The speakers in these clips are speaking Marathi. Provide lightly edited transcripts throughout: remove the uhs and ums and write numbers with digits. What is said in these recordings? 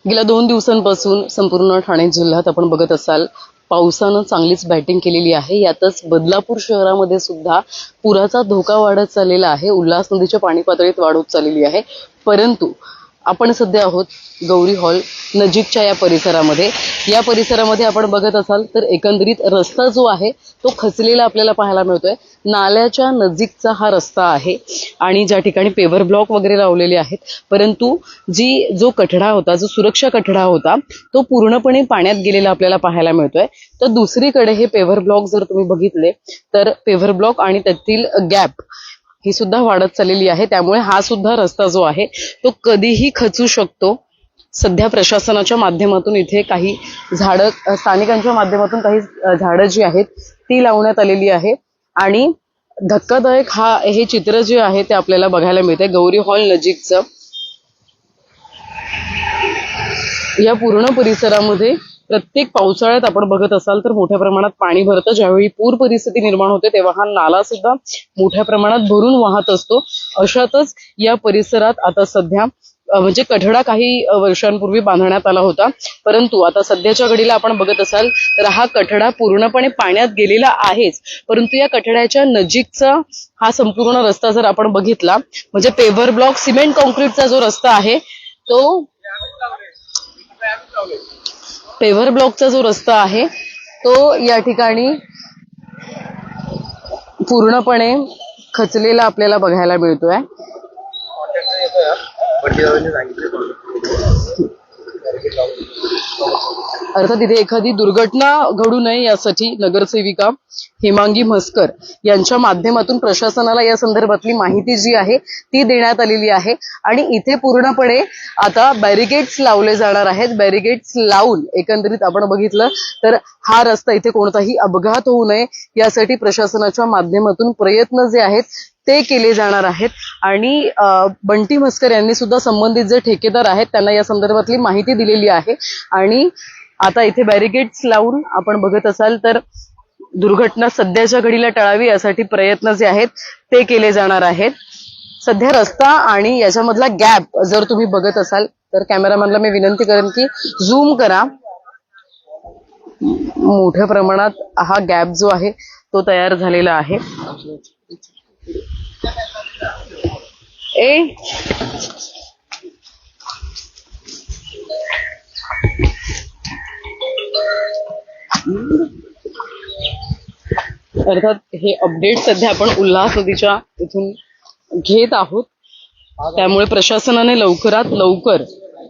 गेल्या 2 दिवसांपासून संपूर्ण ठाणे जिल्ह्यात आपण बघत असाल पावसानं चांगलीच बॅटिंग केलेली आहे। यातच बदलापूर शहरामध्ये सुद्धा पुराचा धोका वाढत चाललेला आहे। उल्हास नदीच्या पाणी पातळीत वाढ होत चाललेली आहे। परंतु आपण सध्या आहोत गौरी हॉल नजीकच्या या परिसरामध्ये आपण बघत असाल तर एकंदरीत रस्ता जो आहे तो खचलेला आपल्याला पाहायला मिळतोय। नाल्याच्या नजीकचा हा रस्ता आहे आणि ज्या ठिकाणी पेवर ब्लॉक वगैरे लावलेले आहेत, परंतु जो कठडा होता, जो सुरक्षा कठडा होता तो पूर्णपणे पाण्यात गेलेला आपल्याला पाहायला मिळतोय। तर दुसरीकडे हे पेवर ब्लॉक जर तुम्ही बघितले तर पेवर ब्लॉक आणि त्यातील गॅप ही सुद्धा वाढत चाललेली आहे। त्यामुळे हा सुद्धा रस्ता जो आहे तो कधीही खचू शकतो। सध्या प्रशासनाच्या माध्यमातून इथे काही झाडं, स्थानिकांच्या माध्यमातून काही झाडं जी आहेत ती लावण्यात आलेली आहे आणि धक्कादायक हे चित्र जे आहे ते आपल्याला बघायला मिळते। गौरी हॉल नजीकचं या पूर्ण परिसरामध्ये प्रत्येक पावसाळ्यात आपण बघत असाल तर मोठ्या प्रमाणात पाणी भरतं। ज्यावेळी पूर परिस्थिती निर्माण होते तेव्हा हा नाला सुद्धा मोठ्या प्रमाणात भरून वाहत असतो। अशातच या परिसरात आता सध्या म्हणजे कठडा काही वर्षांपूर्वी बांधण्यात आला होता, परंतु आता सध्याच्या घडीला आपण बघत असाल तर हा कठडा पूर्णपणे पाण्यात गेलेला आहेच। परंतु या कठड्याच्या नजीकचा हा संपूर्ण रस्ता जर आपण बघितला म्हणजे पेव्हर ब्लॉक सिमेंट कॉन्क्रीटचा जो रस्ता आहे तो पेव्हर ब्लॉकचा जो रस्ता आहे तो या ठिकाणी पूर्णपणे खचलेला आपल्याला बघायला मिळतोय। अर्थात इथे एखादी दुर्घटना घडू नये यासाठी नगरसेविका हेमांगी म्हसकर यांच्या माध्यमातून प्रशासनाला या संदर्भातली माहिती जी आहे ती देण्यात आलेली आहे आणि इथे पूर्णपणे आता बॅरिकेड्स लावले जाणार आहेत। बॅरिकेड्स लावून एकंदरीत आपण बघितलं तर हा रस्ता इथे कोणताही अपघात होऊ नये यासाठी प्रशासनाच्या माध्यमातून प्रयत्न जे आहेत ते केले जाणार आहेत आणि बंटी म्हसकर यांनी सुद्धा संबंधित जे ठेकेदार आहेत त्यांना या संदर्भातली माहिती दिलेली आहे आणि आता इथे बॅरिकेड्स लावून आपण बघत असाल तर दुर्घटना सध्याच्या घडीला टाळावी यासाठी प्रयत्न जे आहेत ते केले जाणार आहेत। सध्या रस्ता आणि याच्यामधला गॅप जर तुम्ही बघत असाल तर कॅमेरामॅनला मी विनंती करेन की झूम करा। मोठ्या प्रमाणात हा गॅप जो आहे तो तयार झालेला आहे। अर्थात हे अपडेट सध्या आपण उल्हास नदीच्या इथून घेत आहोत, त्यामुळे प्रशासनाने लवकरात लवकर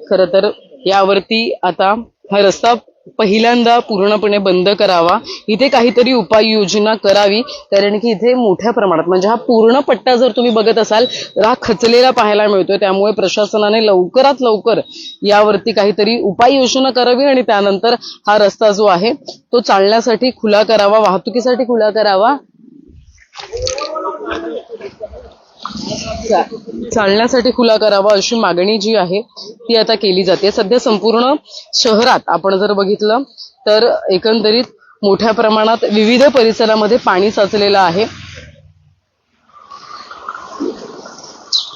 खरं तर यावरती आता हा रस्ता पहिल्यांदा पूर्णपणे बंद करावा, इथे काहीतरी उपाययोजना करावी, कारण की इथे मोठ्या प्रमाणात म्हणजे हा पूर्ण पट्टा जर तुम्ही बघत असाल तर हा खचलेला पाहायला मिळतोय। त्यामुळे प्रशासनाने लवकरात लवकर यावरती काहीतरी उपाययोजना करावी आणि त्यानंतर हा रस्ता जो आहे तो चालण्यासाठी खुला करावा, वाहतुकीसाठी खुला करावा, चालण्यासाठी खुला करावा अशी मागणी जी आहे ती आता केली जाते। सध्या संपूर्ण शहरात आपण जर बघितलं तर एकंदरीत मोठ्या प्रमाणात विविध परिसरामध्ये पाणी साचलेलं आहे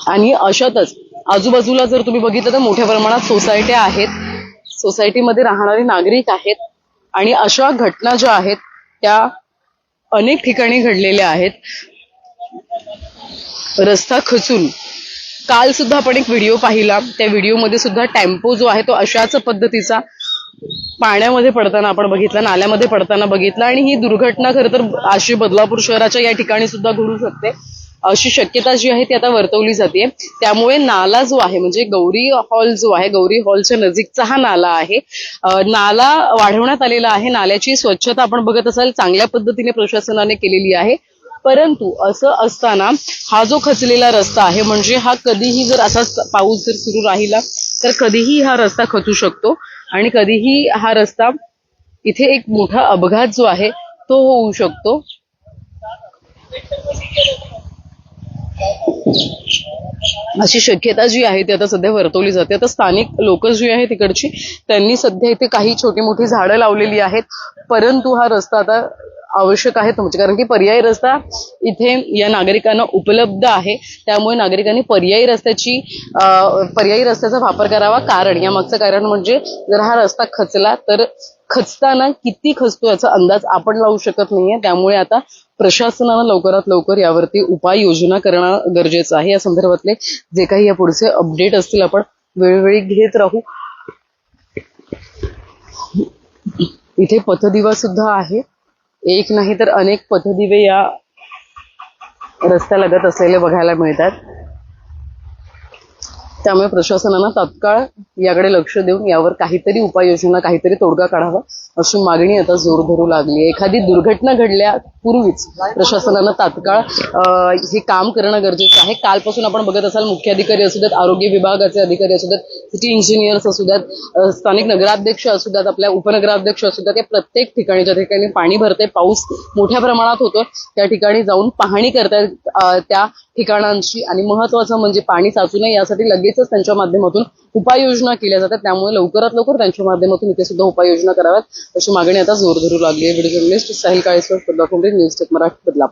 आणि अशातच आजूबाजूला जर तुम्ही बघितलं तर मोठ्या प्रमाणात सोसायट्या आहेत, सोसायटीमध्ये राहणारे नागरिक आहेत आणि अशा घटना ज्या आहेत त्या अनेक ठिकाणी घडलेल्या आहेत। रस्ता खचून काल सुद्धा आपण एक व्हिडिओ पाहिला, त्या व्हिडिओमध्ये सुद्धा टेम्पो जो आहे तो अशाच पद्धतीचा पाण्यामध्ये पडताना आपण बघितला, नाल्यामध्ये पडताना बघितला आणि ही दुर्घटना खरं तर अशी बदलापूर शहराच्या या ठिकाणी सुद्धा घडू शकते अशी शक्यता जी आहे ती आता वर्तवली जाते। त्यामुळे नाला जो आहे म्हणजे गौरी हॉल जो आहे, गौरी हॉलच्या नजीकचा हा नाला आहे, नाला वाढवण्यात आलेला आहे। नाल्याची स्वच्छता आपण बघत असाल चांगल्या पद्धतीने प्रशासनाने केलेली आहे, परंतु असं असताना हा जो खचलेला रस्ता आहे म्हणजे हा कधीही जर असा पाऊस जर सुरू राहिला तर कधीही हा रस्ता खचू शकतो आणि कधीही हा रस्ता इथे एक मोठा अपघात जो आहे तो होऊ शकतो। अशी शक्यता जी आहे ती आता सध्या वर्तवली जाते। आता स्थानिक लोक जी आहे तिकडची त्यांनी सध्या इथे काही छोटी मोठी झाडं लावलेली आहेत, परंतु हा रस्ता आता आवश्यक आहे तुमचे, कारण की पर्यायी रस्ता इथे या नागरिकांना उपलब्ध आहे. त्यामुळे नागरिकांनी पर्यायी रस्त्याचा वापर करावा. कारण या मागचं कारण म्हणजे जर हा रस्ता खचला तर खचताना किती खचतो याचा अंदाज आपण लावू शकत नाहीये. त्यामुळे आता प्रशासनानं लवकरात लवकर यावरती उपाययोजना करणं गरजेचं आहे. या संदर्भातले जे काही या पुढचे अपडेट असतील आपण वेळोवेळी घेत राहू. इथे पथदिवा सुद्धा आहे. एक नाही तर अनेक पथदिवे या रस्त्यालगत असलेले बघायला मिळतात. त्यामुळे प्रशासनानं तात्काळ याकडे लक्ष देऊन यावर काहीतरी उपाययोजना, काहीतरी तोडगा काढावा अशी मागणी आता जोर धरू लागली आहे. एखादी दुर्घटना घडल्यापूर्वीच प्रशासनानं तात्काळ हे काम करणं गरजेचं आहे. कालपासून आपण बघत असाल मुख्याधिकारी असू द्यात, आरोग्य विभागाचे अधिकारी असू द्यात, सिटी इंजिनियर्स असू द्यात, स्थानिक नगराध्यक्ष असू द्यात, आपल्या उपनगराध्यक्ष असू द्यात, या प्रत्येक ठिकाणी ज्या ठिकाणी पाणी भरते, पाऊस मोठ्या प्रमाणात होतो त्या ठिकाणी जाऊन पाहणी करतायत त्या ठिकाणांची. आणि महत्वाचं म्हणजे पाणी साचू नये यासाठी लगेचच त्यांच्या माध्यमातून उपाययोजना केल्या जातात. त्यामुळे लवकरात लवकर त्यांच्या माध्यमातून इथे सुद्धा उपाययोजना कराव्यात अशी मागणी आता जोर धरू लागली आहे. Video journalist Sahil Kale sir, Badlapur news tech Marathi, Badlapur.